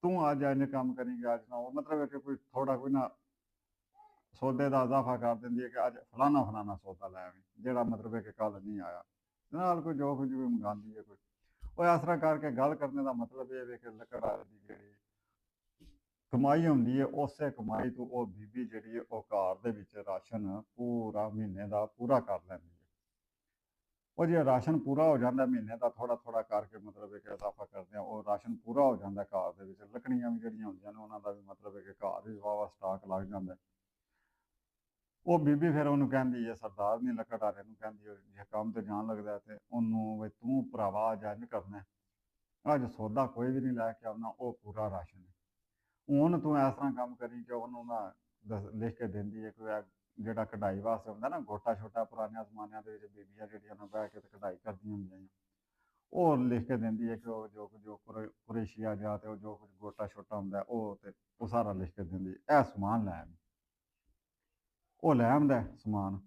ਤੂੰ ਅੱਜ ਕੰਮ ਕਰੀ ਅੱਜ ਨਾ, ਉਹ ਮਤਲਬ ਹੈ ਕਿ ਕੋਈ ਥੋੜਾ ਕੋਈ ਨਾ ਸੌਦੇ ਦਾ ਇਜ਼ਾਫਾ ਕਰ ਦਿੰਦੀ ਹੈ ਕਿ ਅੱਜ ਫਲਾਣਾ ਸੌਦਾ ਲੈ ਆਵੀਂ, ਜਿਹੜਾ ਮਤਲਬ ਹੈ ਕਿ ਕੱਲ ਨਹੀਂ ਆਇਆ। ਨਾਲ ਕੋਈ ਜੋ ਕੁਝ ਵੀ ਮੰਗਾਉਂਦੀ ਹੈ ਕੋਈ। ਉਹ ਇਸ ਤਰ੍ਹਾਂ ਕਰਕੇ ਗੱਲ ਕਰਨ ਦਾ ਮਤਲਬ ਇਹ ਹੈ ਕਿ ਲੱਕੜਹਾਰੇ ਦੀ ਜਿਹੜੀ ਕਮਾਈ ਹੁੰਦੀ ਹੈ, ਉਸੇ ਕਮਾਈ ਤੋਂ ਉਹ ਬੀਬੀ ਜਿਹੜੀ ਹੈ ਉਹ ਘਰ ਦੇ ਵਿੱਚ ਰਾਸ਼ਨ ਪੂਰਾ ਮਹੀਨੇ ਦਾ ਪੂਰਾ ਕਰ ਲੈਂਦੀ ਹੈ। ਉਹ ਜੇ ਰਾਸ਼ਨ ਪੂਰਾ ਹੋ ਜਾਂਦਾ ਮਹੀਨੇ ਦਾ, ਥੋੜਾ ਥੋੜਾ ਕਰਕੇ ਮਤਲਬ ਹੈ ਕਿ ਇਜ਼ਾਫਾ ਕਰਦੇ ਆ, ਉਹ ਰਾਸ਼ਨ ਪੂਰਾ ਹੋ ਜਾਂਦਾ ਘਰ ਦੇ ਵਿੱਚ। ਲੱਕੜੀਆਂ ਵੀ ਜਿਹੜੀਆਂ ਹੁੰਦੀਆਂ ਨੇ ਉਹਨਾਂ ਦਾ ਵੀ ਮਤਲਬ ਹੈ ਕਿ ਘਰ ਵੀ ਵਾਹਵਾ ਸਟਾਕ ਲੱਗ ਜਾਂਦਾ। ਉਹ ਬੀਬੀ ਫਿਰ ਉਹਨੂੰ ਕਹਿੰਦੀ ਹੈ, ਸਰਦਾਰਨੀ ਲੱਕੜਹਾਰੇ ਨੂੰ ਕਹਿੰਦੀ ਹੈ, ਜੇ ਕੰਮ ਤੇ ਜਾਣ ਲੱਗਦਾ ਤੇ ਉਹਨੂੰ ਵੀ ਤੂੰ ਭਰਾਵਾ ਅੱਜ ਇੰਝ ਕਰਨਾ, ਅੱਜ ਸੌਦਾ ਕੋਈ ਵੀ ਨਹੀਂ ਲੈ ਕੇ ਆਉਣਾ, ਉਹ ਪੂਰਾ ਰਾਸ਼ਨ ਹੈ। ਹੁਣ ਤੂੰ ਇਸ ਤਰ੍ਹਾਂ ਕੰਮ ਕਰੀ ਕਿ ਉਹਨੂੰ ਨਾ ਲਿਖ ਕੇ ਦਿੰਦੀ ਹੈ ਕਿ ਜਿਹੜਾ ਕਢਾਈ ਵਾਸਤੇ ਹੁੰਦਾ ਨਾ ਗੋਟਾ ਛੋਟਾ, ਪੁਰਾਣਿਆਂ ਜ਼ਮਾਨਿਆਂ ਦੇ ਵਿੱਚ ਬੀਬੀਆਂ ਜਿਹੜੀਆਂ ਨਾ ਬਹਿ ਕੇ ਤੇ ਕਢਾਈ ਕਰਦੀਆਂ ਹੁੰਦੀਆਂ ਨੇ, ਉਹ ਲਿਖ ਕੇ ਦਿੰਦੀ ਹੈ ਕਿ ਉਹ ਜੋ ਕੁਰੇਸ਼ੀਆ ਜਾਂ ਤੇ ਉਹ ਜੋ ਕੁਝ ਗੋਟਾ ਛੋਟਾ ਹੁੰਦਾ ਉਹ ਤੇ ਉਹ ਸਾਰਾ ਲਿਖ ਕੇ ਦਿੰਦੀ ਹੈ, ਇਹ ਸਮਾਨ ਲੈ ਆਵੀਂ। ਉਹ ਲੈ ਆਉਂਦਾ ਸਮਾਨ।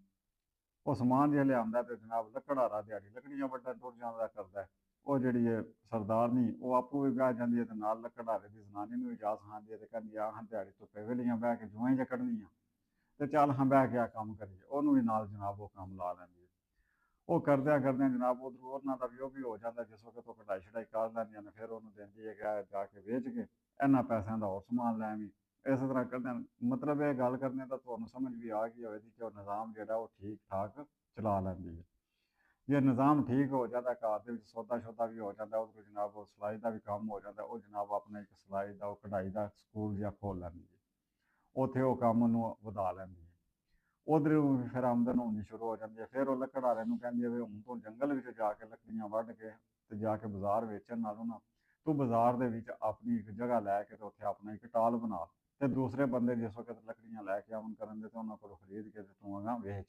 ਉਹ ਸਮਾਨ ਜੇ ਲਿਆਉਂਦਾ ਤੇ ਜਨਾਬ ਲੱਕੜਹਾਰਾ ਦਿਹਾੜੀ ਲੱਕੜੀਆਂ ਵੱਢਣ ਟੁਰ ਜਾਂਦਾ ਕਰਦਾ। ਉਹ ਜਿਹੜੀ ਹੈ ਸਰਦਾਰਨੀ ਉਹ ਆਪੂ ਵੀ ਬਹਿ ਜਾਂਦੀ ਹੈ ਤੇ ਨਾਲ ਲੱਕੜਹਾਰੇ ਦੀ ਜ਼ਨਾਨੀ ਨੂੰ ਵੀ ਜਾ ਸਿਖਾਉਂਦੀ ਹੈ ਤੇ ਕਹਿੰਦੀ ਆ ਹਾਂ ਦਿਹਾੜੀ ਧੁੱਪੇ ਵੇਲੀਆਂ ਬਹਿ ਕੇ ਜੂਆਂ ਜਿਹਾ ਕੱਢਣੀਆਂ, ਤੇ ਚੱਲ ਹਾਂ ਬਹਿ ਕੇ ਆ ਕੰਮ ਕਰੀਏ। ਉਹਨੂੰ ਵੀ ਨਾਲ ਜਨਾਬ ਉਹ ਕੰਮ ਲਾ ਲੈਂਦੀ ਹੈ। ਉਹ ਕਰਦਿਆਂ ਜਨਾਬ ਉਧਰੋਂ ਉਹਨਾਂ ਦਾ ਵੀ ਉਹ ਵੀ ਹੋ ਜਾਂਦਾ। ਜਿਸ ਵਕਤ ਉਹ ਕਢਾਈ ਛੜਾਈ ਕਰ ਲੈਂਦੀਆਂ ਨੇ ਫਿਰ ਉਹਨੂੰ ਦਿੰਦੀ ਹੈ ਕਿ ਜਾ ਕੇ ਵੇਚ ਕੇ ਇਹਨਾਂ ਪੈਸਿਆਂ ਦਾ ਹੋਰ ਸਮਾਨ ਲੈ ਆਵੀਂ। ਇਸ ਤਰ੍ਹਾਂ ਕਰਦੇ ਮਤਲਬ ਇਹ ਗੱਲ ਕਰਨੇ ਤਾਂ ਤੁਹਾਨੂੰ ਸਮਝ ਵੀ ਆ ਗਈ ਹੋਵੇਗੀ ਕਿ ਉਹ ਨਿਜ਼ਾਮ ਜਿਹੜਾ ਉਹ ਠੀਕ ਠਾਕ ਚਲਾ ਲੈਂਦੀ ਹੈ। ਜੇ ਨਿਜ਼ਾਮ ਠੀਕ ਹੋ ਜਾਂਦਾ, ਘਰ ਦੇ ਵਿੱਚ ਸੌਦਾ ਵੀ ਹੋ ਜਾਂਦਾ, ਉਹ ਜਨਾਬ ਉਹ ਸਿਲਾਈ ਦਾ ਵੀ ਕੰਮ ਹੋ ਜਾਂਦਾ। ਉਹ ਜਨਾਬ ਆਪਣਾ ਇੱਕ ਸਿਲਾਈ ਦਾ ਉਹ ਕਢਾਈ ਦਾ ਸਕੂਲ ਜਿਹਾ ਖੋਲ ਲੈਂਦੀ ਹੈ। ਉੱਥੇ ਉਹ ਕੰਮ ਨੂੰ ਵਧਾ ਲੈਂਦੀ ਹੈ। ਉਧਰੋਂ ਫਿਰ ਆਮਦਨ ਹੋਣੀ ਸ਼ੁਰੂ ਹੋ ਜਾਂਦੀ ਹੈ। ਫਿਰ ਉਹ ਲੱਕੜਹਾਰੇ ਨੂੰ ਕਹਿੰਦੀ ਹੈ ਵੀ ਹੁਣ ਤੋਂ ਜੰਗਲ ਵਿੱਚ ਜਾ ਕੇ ਲੱਕੜੀਆਂ ਵੱਢ ਕੇ ਤੇ ਜਾ ਕੇ ਬਾਜ਼ਾਰ ਵੇਚਣ ਨਾਲੋਂ ਨਾ ਤੂੰ ਬਾਜ਼ਾਰ ਦੇ ਵਿੱਚ ਆਪਣੀ ਇੱਕ ਜਗ੍ਹਾ ਲੈ ਕੇ ਤੇ ਉੱਥੇ ਆਪਣਾ ਇੱਕ ਟਾਲ ਬਣਾ, ਤੇ ਦੂਸਰੇ ਬੰਦੇ ਜਿਸ ਵਕਤ ਲੱਕੜੀਆਂ ਲੈ ਕੇ ਆਉਣ ਕਰਨ ਦੇ ਤੇ ਉਹਨਾਂ ਕੋਲੋਂ ਖਰੀਦ ਕੇ ਤੇ ਤੂੰ ਅਗਾਂਹ ਵੇਚ।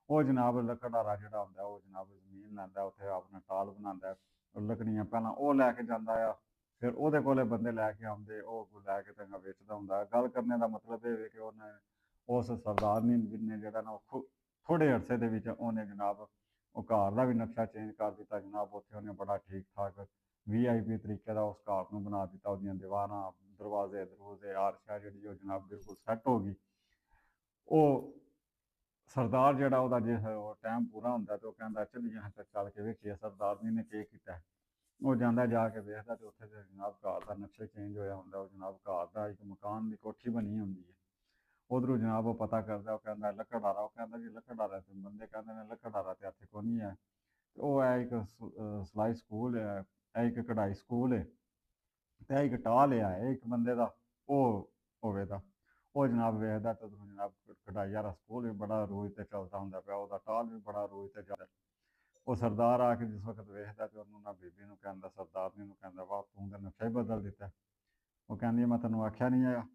ਉਹ ਜਨਾਬ ਲੱਕੜਹਾਰਾ ਜਿਹੜਾ ਹੁੰਦਾ ਉਹ ਜਨਾਬ ਜ਼ਮੀਨ ਲੈਂਦਾ, ਉੱਥੇ ਆਪਣਾ ਟਾਲ ਬਣਾਉਂਦਾ। ਲੱਕੜੀਆਂ ਪਹਿਲਾਂ ਉਹ ਲੈ ਕੇ ਜਾਂਦਾ ਆ, ਫਿਰ ਉਹਦੇ ਕੋਲੇ ਬੰਦੇ ਲੈ ਕੇ ਆਉਂਦੇ, ਉਹ ਲੈ ਕੇ ਤੇ ਵੇਚਦਾ ਹੁੰਦਾ। ਗੱਲ ਕਰਨੇ ਦਾ ਮਤਲਬ ਇਹ ਹੈ ਕਿ ਉਹਨੇ ਉਸ ਸਰਦਾਰਨੀ ਨੇ ਜਿਹੜਾ ਨਾ ਉਹ ਥੋੜ੍ਹੇ ਅਰਸੇ ਦੇ ਵਿੱਚ ਉਹਨੇ ਜਨਾਬ ਉਹ ਘਰ ਦਾ ਵੀ ਨਕਸ਼ਾ ਚੇਂਜ ਕਰ ਦਿੱਤਾ ਜਨਾਬ। ਉੱਥੇ ਉਹਨੇ ਬੜਾ ਠੀਕ ਠਾਕ VIP ਤਰੀਕੇ ਦਾ ਉਸ ਘਰ ਨੂੰ ਬਣਾ ਦਿੱਤਾ। ਉਹਦੀਆਂ ਦੀਵਾਰਾਂ, ਦਰਵਾਜ਼ੇ ਦਰੂਜ਼ੇ, ਆਰਸ਼ਾ ਜਿਹੜੀ ਉਹ ਜਨਾਬ ਬਿਲਕੁਲ ਸੈੱਟ ਹੋ ਗਈ। ਉਹ ਸਰਦਾਰ ਜਿਹੜਾ ਉਹਦਾ ਜੇ ਉਹ ਟਾਈਮ ਪੂਰਾ ਹੁੰਦਾ ਤੇ ਉਹ ਕਹਿੰਦਾ ਚੱਲੀਏ ਤੇ ਚੱਲ ਕੇ ਵੇਖੀਏ ਸਰਦਾਰਨੀ ਨੇ ਕੀ ਕੀਤਾ। ਉਹ ਜਾਂਦਾ ਜਾ ਕੇ ਵੇਖਦਾ ਤੇ ਉੱਥੇ ਤੇ ਜਨਾਬ ਘਰ ਦਾ ਨਕਸ਼ਾ ਚੇਂਜ ਹੋਇਆ ਹੁੰਦਾ। ਉਹ ਜਨਾਬ ਘਰ ਦਾ ਇੱਕ ਮਕਾਨ ਦੀ ਕੋਠੀ ਬਣੀ ਹੁੰਦੀ ਹੈ। ਉਧਰੋਂ ਜਨਾਬ ਉਹ ਪਤਾ ਕਰਦਾ, ਉਹ ਕਹਿੰਦਾ ਲੱਕੜਹਾਰਾ, ਉਹ ਕਹਿੰਦਾ ਜੀ ਲੱਕੜਹਾਰਾ ਤੇ ਬੰਦੇ ਕਹਿੰਦੇ ਨੇ ਲੱਕੜਹਾਰਾ ਤੇ ਇੱਥੇ ਕੋਈ ਨਹੀਂ ਹੈ। ਉਹ ਹੈ ਇੱਕ ਸਿਲਾਈ ਸਕੂਲ ਹੈ, ਇਹ ਇੱਕ ਕਢਾਈ ਸਕੂਲ ਹੈ, ਤੇ ਇਹ ਇੱਕ ਟਾਲ ਹੈ, ਇਹ ਇੱਕ ਬੰਦੇ ਦਾ ਉਹ ਹੋਵੇਗਾ। ਉਹ ਜਨਾਬ ਵੇਖਦਾ ਤੇ ਉਧਰੋਂ ਜਨਾਬ ਕਢਾਈ ਵਾਲਾ ਸਕੂਲ ਵੀ ਬੜਾ ਰੋਜ਼ ਤੇ ਚੱਲਦਾ ਹੁੰਦਾ ਪਿਆ, ਉਹਦਾ ਟਾਲ ਵੀ ਬੜਾ ਰੋਜ਼ ਤੇ ਚੱਲਦਾ। ਉਹ ਸਰਦਾਰ ਆ ਕੇ ਜਿਸ ਵਕਤ ਵੇਖਦਾ ਤੇ ਉਹਨੂੰ ਨਾ ਬੀਬੀ ਨੂੰ ਕਹਿੰਦਾ, ਸਰਦਾਰਨੀ ਨੂੰ ਕਹਿੰਦਾ ਵਾਹ ਤੂੰ ਤਾਂ ਨਕਸ਼ਾ ਹੀ ਬਦਲ ਦਿੱਤਾ। ਉਹ ਕਹਿੰਦੀ ਮੈਂ ਤੈਨੂੰ ਆਖਿਆ ਨਹੀਂ ਆਇਆ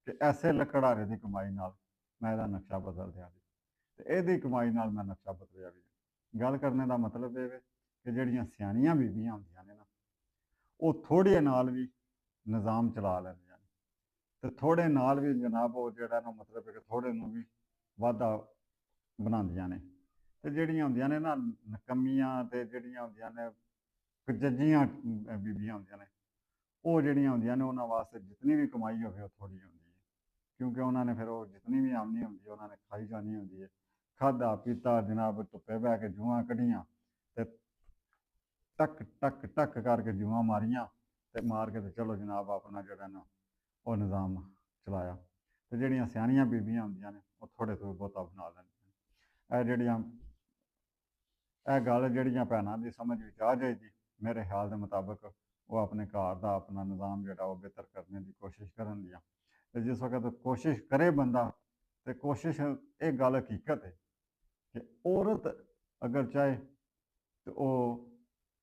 ਕਿ ਐਸੇ ਲੱਕੜਹਾਰੇ ਦੀ ਕਮਾਈ ਨਾਲ ਮੈਂ ਇਹਦਾ ਨਕਸ਼ਾ ਬਦਲ ਦਿਆ ਜੀ, ਤੇ ਇਹਦੀ ਕਮਾਈ ਨਾਲ ਮੈਂ ਨਕਸ਼ਾ ਬਦਲਿਆ ਵੀ। ਗੱਲ ਕਰਨੇ ਦਾ ਮਤਲਬ ਇਹ ਹੈ ਕਿ ਜਿਹੜੀਆਂ ਸਿਆਣੀਆਂ ਬੀਬੀਆਂ ਹੁੰਦੀਆਂ ਨੇ ਨਾ, ਉਹ ਥੋੜ੍ਹੇ ਨਾਲ ਵੀ ਨਿਜ਼ਾਮ ਚਲਾ ਲੈਂਦੀਆਂ ਨੇ, ਤੇ ਥੋੜ੍ਹੇ ਨਾਲ ਵੀ ਜਨਾਬ ਉਹ ਜਿਹੜਾ ਨਾ ਮਤਲਬ ਹੈ ਕਿ ਥੋੜ੍ਹੇ ਨੂੰ ਵੀ ਵਾਧਾ ਬਣਾਉਂਦੀਆਂ ਨੇ। ਤੇ ਜਿਹੜੀਆਂ ਹੁੰਦੀਆਂ ਨੇ ਨਾ ਨਕੰਮੀਆਂ ਤੇ ਜਿਹੜੀਆਂ ਹੁੰਦੀਆਂ ਨੇ ਜੱਜੀਆਂ ਬੀਬੀਆਂ ਹੁੰਦੀਆਂ ਨੇ, ਉਹ ਜਿਹੜੀਆਂ ਹੁੰਦੀਆਂ ਨੇ ਉਹਨਾਂ ਵਾਸਤੇ ਜਿਤਨੀ ਵੀ ਕਮਾਈ ਹੋਵੇ ਉਹ ਥੋੜ੍ਹੀ ਹੁੰਦੀ ਹੈ। ਕਿਉਂਕਿ ਉਹਨਾਂ ਨੇ ਫਿਰ ਉਹ ਜਿਤਨੀ ਵੀ ਆਮਨੀ ਹੁੰਦੀ ਹੈ ਉਹਨਾਂ ਨੇ ਖਾਈ ਜਾਣੀ ਹੁੰਦੀ ਹੈ। ਖਾਧਾ ਪੀਤਾ ਜਨਾਬ ਧੁੱਪੇ ਬਹਿ ਕੇ ਜੂਆਂ ਕੱਢੀਆਂ ਤੇ ਟਕ ਟਕ ਟਕ ਕਰਕੇ ਜੂਆਂ ਮਾਰੀਆਂ, ਤੇ ਮਾਰ ਕੇ ਤੇ ਚਲੋ ਜਨਾਬ ਆਪਣਾ ਜਿਹੜਾ ਨਾ ਉਹ ਨਿਜ਼ਾਮ ਚਲਾਇਆ। ਤੇ ਜਿਹੜੀਆਂ ਸਿਆਣੀਆਂ ਬੀਬੀਆਂ ਹੁੰਦੀਆਂ ਨੇ ਉਹ ਥੋੜ੍ਹੇ ਤੋਂ ਬਹੁਤਾ ਬਣਾ ਲੈਂਦੀਆਂ ਨੇ। ਇਹ ਜਿਹੜੀਆਂ ਇਹ ਗੱਲ ਜਿਹੜੀਆਂ ਭੈਣਾਂ ਦੀ ਸਮਝ ਵਿੱਚ ਆ ਜਾਏਗੀ, ਮੇਰੇ ਖਿਆਲ ਦੇ ਮੁਤਾਬਕ ਉਹ ਆਪਣੇ ਘਰ ਦਾ ਆਪਣਾ ਨਿਜ਼ਾਮ ਜਿਹੜਾ ਉਹ ਬਿਹਤਰ ਕਰਨ ਦੀ ਕੋਸ਼ਿਸ਼ ਕਰਨਗੀਆਂ। ਤੇ ਜਿਸ ਵਕਤ ਕੋਸ਼ਿਸ਼ ਕਰੇ ਬੰਦਾ, ਤੇ ਕੋਸ਼ਿਸ਼ ਇਹ ਗੱਲ ਹਕੀਕਤ ਹੈ ਕਿ ਔਰਤ ਅਗਰ ਚਾਹੇ ਤੇ ਉਹ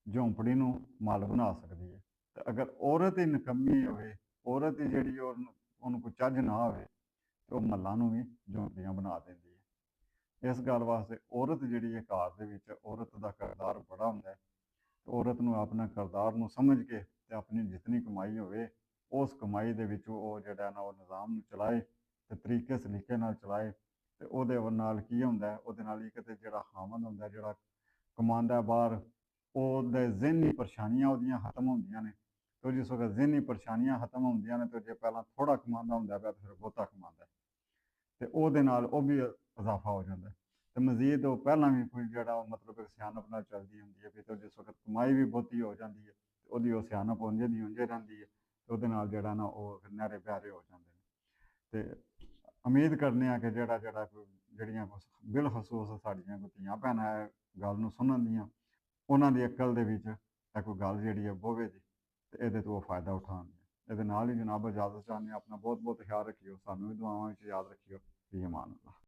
ਝੌਂਪੜੀ ਨੂੰ ਮੱਲ ਬਣਾ ਸਕਦੀ ਹੈ। ਤੇ ਅਗਰ ਔਰਤ ਹੀ ਨਿਕੰਮੀ ਹੋਵੇ, ਔਰਤ ਹੀ ਜਿਹੜੀ ਉਹਨੂੰ ਕੋਈ ਚੱਜ ਨਾ ਹੋਵੇ, ਤੇ ਉਹ ਮੱਲਾਂ ਨੂੰ ਵੀ ਝੌਂਪੜੀਆਂ ਬਣਾ ਦਿੰਦੀ ਹੈ। ਇਸ ਗੱਲ ਵਾਸਤੇ ਔਰਤ ਜਿਹੜੀ ਹੈ ਘਰ ਦੇ ਵਿੱਚ, ਔਰਤ ਦਾ ਕਿਰਦਾਰ ਬੜਾ ਹੁੰਦਾ ਹੈ। ਔਰਤ ਨੂੰ ਆਪਣਾ ਕਿਰਦਾਰ ਨੂੰ ਸਮਝ ਕੇ ਤੇ ਆਪਣੀ ਜਿਤਨੀ ਕਮਾਈ ਹੋਵੇ, ਉਸ ਕਮਾਈ ਦੇ ਵਿੱਚ ਉਹ ਜਿਹੜਾ ਨਾ ਉਹ ਨਿਜ਼ਾਮ ਨੂੰ ਚਲਾਏ ਤੇ ਤਰੀਕੇ ਸਲੀਕੇ ਨਾਲ ਚਲਾਏ। ਤੇ ਉਹਦੇ ਨਾਲ ਕੀ ਹੁੰਦਾ, ਉਹਦੇ ਨਾਲ ਇੱਕ ਤੇ ਜਿਹੜਾ ਖਾਮਨ ਹੁੰਦਾ, ਜਿਹੜਾ ਕਮਾਉਂਦਾ ਬਾਹਰ, ਉਹਦੇ ਜ਼ਿਹਨੀ ਪਰੇਸ਼ਾਨੀਆਂ ਉਹਦੀਆਂ ਖਤਮ ਹੁੰਦੀਆਂ ਨੇ। ਤੇ ਜਿਸ ਵਕਤ ਜ਼ਿਹਨੀ ਪਰੇਸ਼ਾਨੀਆਂ ਖਤਮ ਹੁੰਦੀਆਂ ਨੇ, ਤੇ ਜੇ ਪਹਿਲਾਂ ਥੋੜ੍ਹਾ ਕਮਾਉਂਦਾ ਹੁੰਦਾ ਪਿਆ, ਤੇ ਫਿਰ ਬਹੁਤਾ ਕਮਾਉਂਦਾ, ਤੇ ਉਹਦੇ ਨਾਲ ਉਹ ਵੀ ਇਜ਼ਾਫਾ ਹੋ ਜਾਂਦਾ। ਤੇ ਮਜ਼ੀਦ ਉਹ ਪਹਿਲਾਂ ਵੀ ਕੋਈ ਜਿਹੜਾ ਉਹ ਮਤਲਬ ਇੱਕ ਸਿਆਣਪ ਨਾਲ ਚੱਲਦੀ ਹੁੰਦੀ ਹੈ ਵੀ, ਤੇ ਜਿਸ ਵਕਤ ਕਮਾਈ ਵੀ ਬਹੁਤੀ ਹੋ ਜਾਂਦੀ ਹੈ, ਤੇ ਉਹਦੀ ਉਹ ਸਿਆਣਪ ਉਂਝੇ ਦੀ ਉਂਝੇ ਰਹਿੰਦੀ ਹੈ। ਤੇ ਉਹਦੇ ਨਾਲ ਜਿਹੜਾ ਨਾ ਉਹ ਨਹਿਰੇ ਪਿਆਰੇ ਹੋ ਜਾਂਦੇ ਨੇ। ਤੇ ਉਮੀਦ ਕਰਨੇ ਆ ਕਿ ਜਿਹੜਾ ਕੋਈ ਜਿਹੜੀਆਂ ਬਿਲਖਸੂਸ ਸਾਡੀਆਂ ਕੋਈ ਧੀਆਂ ਭੈਣਾਂ ਇਹ ਗੱਲ ਨੂੰ ਸੁਣਨ ਦੀਆਂ, ਉਹਨਾਂ ਦੀ ਅਕਲ ਦੇ ਵਿੱਚ ਇਹ ਕੋਈ ਗੱਲ ਜਿਹੜੀ ਹੈ ਬੋਵੇਗੀ, ਤੇ ਇਹਦੇ ਤੋਂ ਉਹ ਫਾਇਦਾ ਉਠਾਉਣਗੇ। ਇਹਦੇ ਨਾਲ ਹੀ ਜਨਾਬ ਇਜਾਜ਼ਤ ਚਾਹੁੰਦੇ ਹਾਂ। ਆਪਣਾ ਬਹੁਤ ਬਹੁਤ ਖਿਆਲ ਰੱਖਿਓ, ਸਾਨੂੰ ਵੀ ਦੁਆਵਾਂ ਵਿੱਚ ਯਾਦ ਰੱਖਿਓ। ਫੀ ਅਮਾਨ ਅੱਲਾਹ।